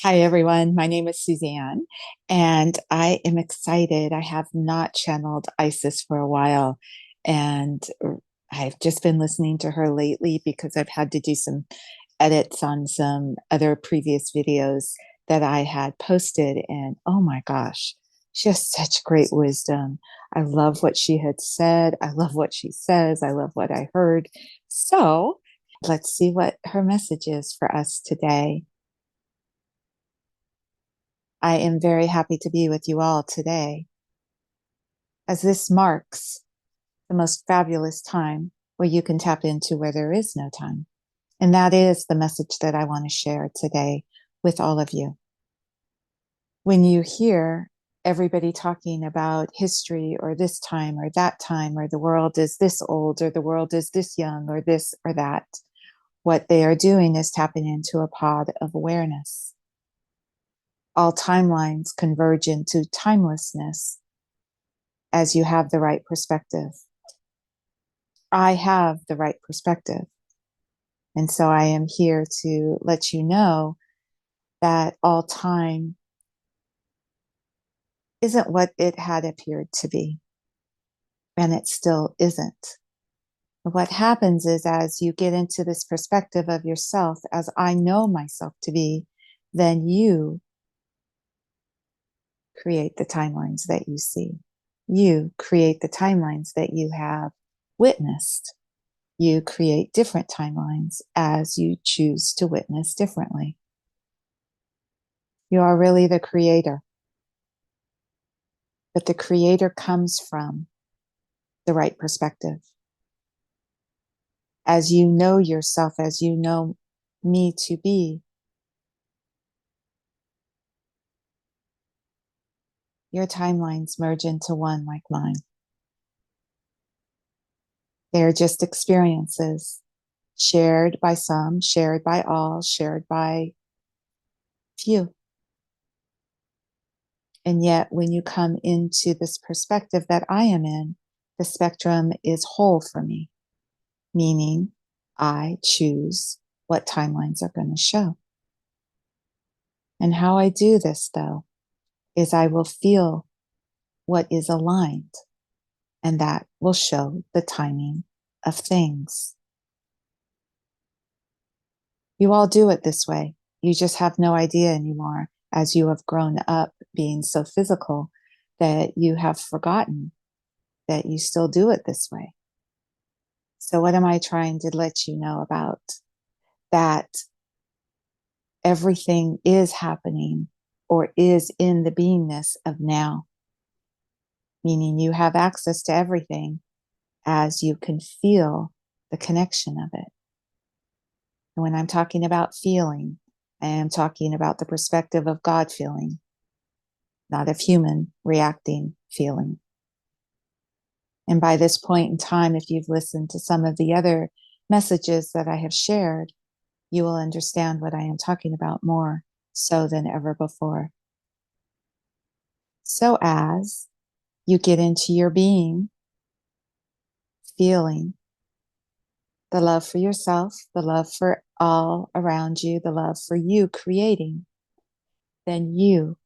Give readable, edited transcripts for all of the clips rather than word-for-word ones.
Hi, everyone. My name is Suzanne, and I am excited. I have not channeled Isis for a while, and I've just been listening to her lately because I've had to do some edits on some other previous videos that I had posted. And oh my gosh, she has such great wisdom. I love what she had said. I love what she says. I love what I heard. So let's see what her message is for us today. I am very happy to be with you all today, as this marks the most fabulous time where you can tap into where there is no time. And that is the message that I want to share today with all of you. When you hear everybody talking about history or this time or that time, or the world is this old or the world is this young or this or that, what they are doing is tapping into a pod of awareness. All timelines converge into timelessness as you have the right perspective. I have the right perspective. And so I am here to let you know that all time isn't what it had appeared to be. And it still isn't. What happens is, as you get into this perspective of yourself, as I know myself to be, then you create the timelines that you see. You create the timelines that you have witnessed. You create different timelines as you choose to witness differently. You are really the creator, but the creator comes from the right perspective. As you know yourself, as you know me to be, your timelines merge into one like mine. They are just experiences shared by some, shared by all, shared by few. And yet, when you come into this perspective that I am in, the spectrum is whole for me, meaning I choose what timelines are going to show. And how I do this, though, is I will feel what is aligned, and that will show the timing of things. You all do it this way. You just have no idea anymore, as you have grown up being so physical, that you have forgotten that you still do it this way. So, what am I trying to let you know about? That everything is happening or is in the beingness of now, meaning you have access to everything as you can feel the connection of it. And when I'm talking about feeling, I am talking about the perspective of God feeling, not of human reacting feeling. And by this point in time, if you've listened to some of the other messages that I have shared, you will understand what I am talking about more so than ever before. So as you get into your being, feeling the love for yourself, the love for all around you, the love for you creating, then you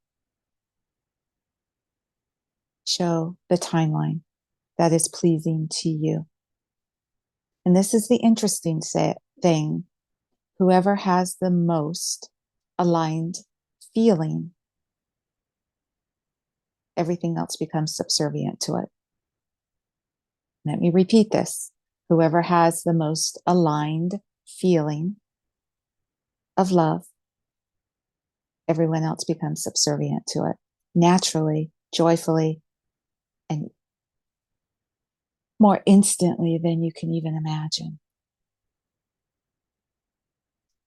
show the timeline that is pleasing to you. And this is the interesting thing. Whoever has the most aligned feeling, everything else becomes subservient to it. Let me repeat this. Whoever has the most aligned feeling of love, everyone else becomes subservient to it naturally, joyfully, and more instantly than you can even imagine.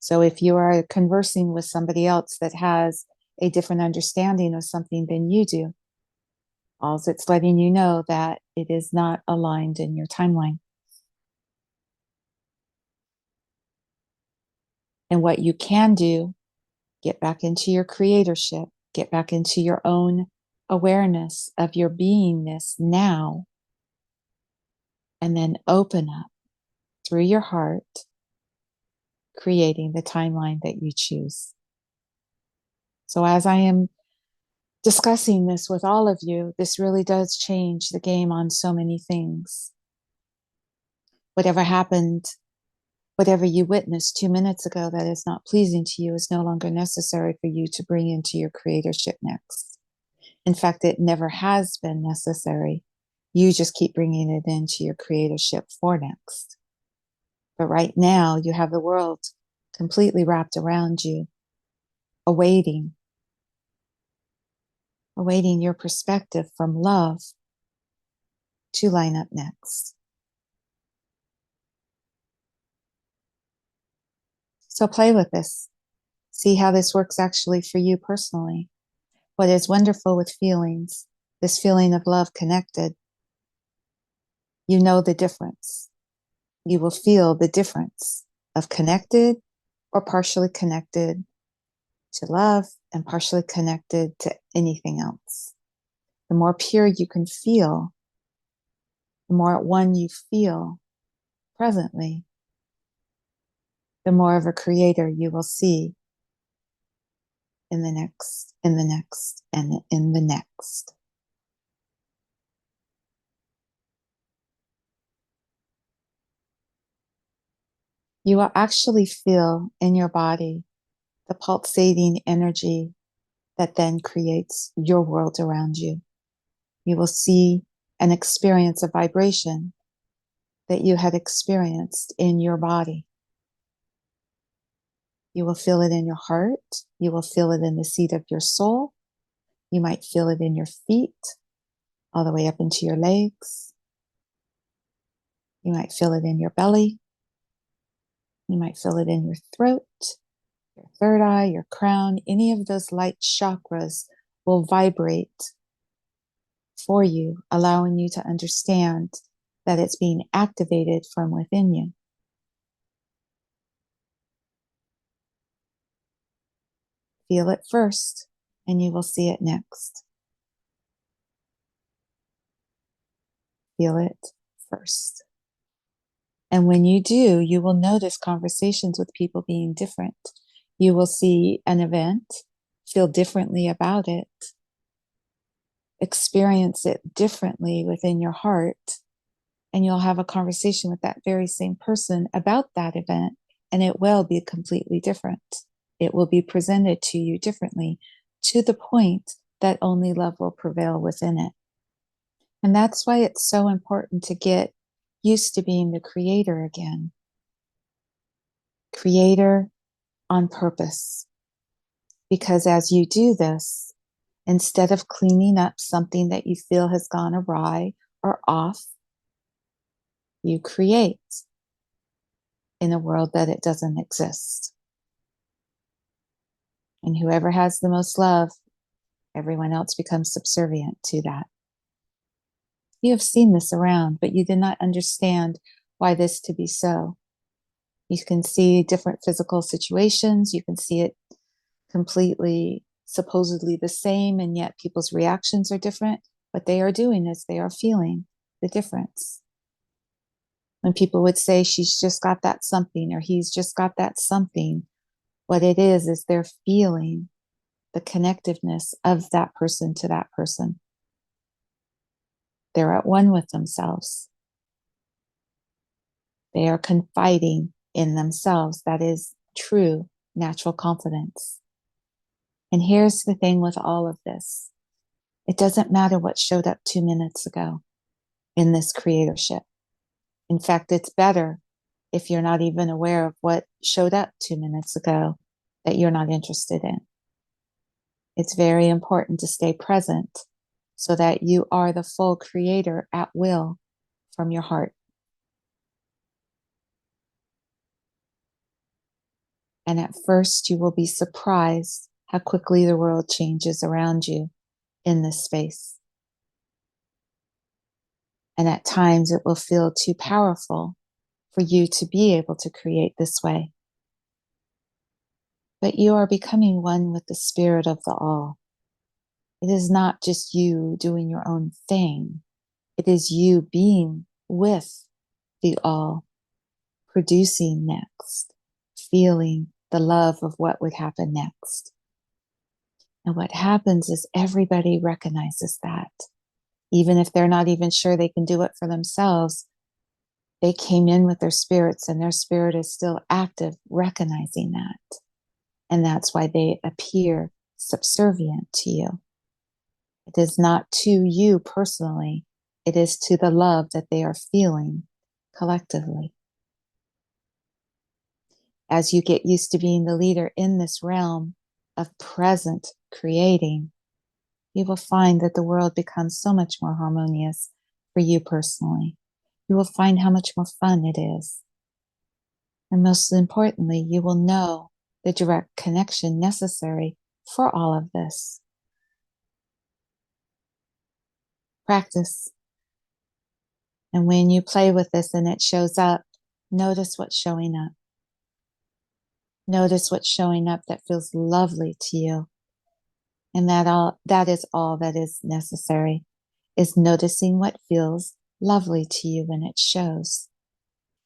So if you are conversing with somebody else that has a different understanding of something than you do, all it's letting you know that it is not aligned in your timeline. And what you can do, get back into your creatorship, get back into your own awareness of your beingness now, and then open up through your heart, creating the timeline that you choose. So as I am discussing this with all of you, this really does change the game on so many things. Whatever happened, whatever you witnessed 2 minutes ago that is not pleasing to you is no longer necessary for you to bring into your creatorship next. In fact, it never has been necessary. You just keep bringing it into your creatorship for next. But right now, you have the world completely wrapped around you, awaiting your perspective from love to line up next. So play with this. See how this works actually for you personally. What is wonderful with feelings, this feeling of love connected, you know the difference. You will feel the difference of connected or partially connected to love and partially connected to anything else. The more pure you can feel, the more at one you feel presently, the more of a creator you will see in the next, and in the next. You will actually feel in your body the pulsating energy that then creates your world around you. You will see and experience a vibration that you had experienced in your body. You will feel it in your heart. You will feel it in the seat of your soul. You might feel it in your feet, all the way up into your legs. You might feel it in your belly. You might feel it in your throat, your third eye, your crown. Any of those light chakras will vibrate for you, allowing you to understand that it's being activated from within you. Feel it first, and you will see it next. Feel it first. And when you do, you will notice conversations with people being different. You will see an event, feel differently about it, experience it differently within your heart, and you'll have a conversation with that very same person about that event, and it will be completely different. It will be presented to you differently, to the point that only love will prevail within it. And that's why it's so important to get used to being the creator again. Creator on purpose. Because as you do this, instead of cleaning up something that you feel has gone awry or off, you create in a world that it doesn't exist. And whoever has the most love, everyone else becomes subservient to that. You have seen this around, but you did not understand why this to be so. You can see different physical situations. You can see it completely, supposedly the same, and yet people's reactions are different. What they are doing is they are feeling the difference. When people would say, she's just got that something, or he's just got that something, what it is they're feeling the connectiveness of that person to that person. They're at one with themselves. They are confiding in themselves. That is true natural confidence. And here's the thing with all of this. It doesn't matter what showed up 2 minutes ago in this creatorship. In fact, it's better if you're not even aware of what showed up 2 minutes ago that you're not interested in. It's very important to stay present so that you are the full creator at will from your heart. And at first, you will be surprised how quickly the world changes around you in this space. And at times, it will feel too powerful for you to be able to create this way. But you are becoming one with the spirit of the all. It is not just you doing your own thing. It is you being with the all, producing next, feeling the love of what would happen next. And what happens is everybody recognizes that. Even if they're not even sure they can do it for themselves, they came in with their spirits and their spirit is still active, recognizing that. And that's why they appear subservient to you. It is not to you personally, it is to the love that they are feeling collectively. As you get used to being the leader in this realm of present creating, you will find that the world becomes so much more harmonious for you personally. You will find how much more fun it is. And most importantly, you will know the direct connection necessary for all of this. Practice. And when you play with this and it shows up, notice what's showing up. Notice what's showing up that feels lovely to you. And that is all that is necessary, is noticing what feels lovely to you when it shows,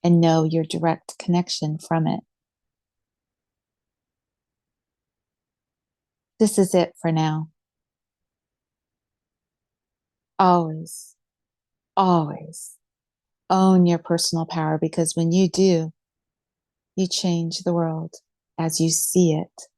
and know your direct connection from it. This is it for now. Always, always own your personal power, because when you do, you change the world as you see it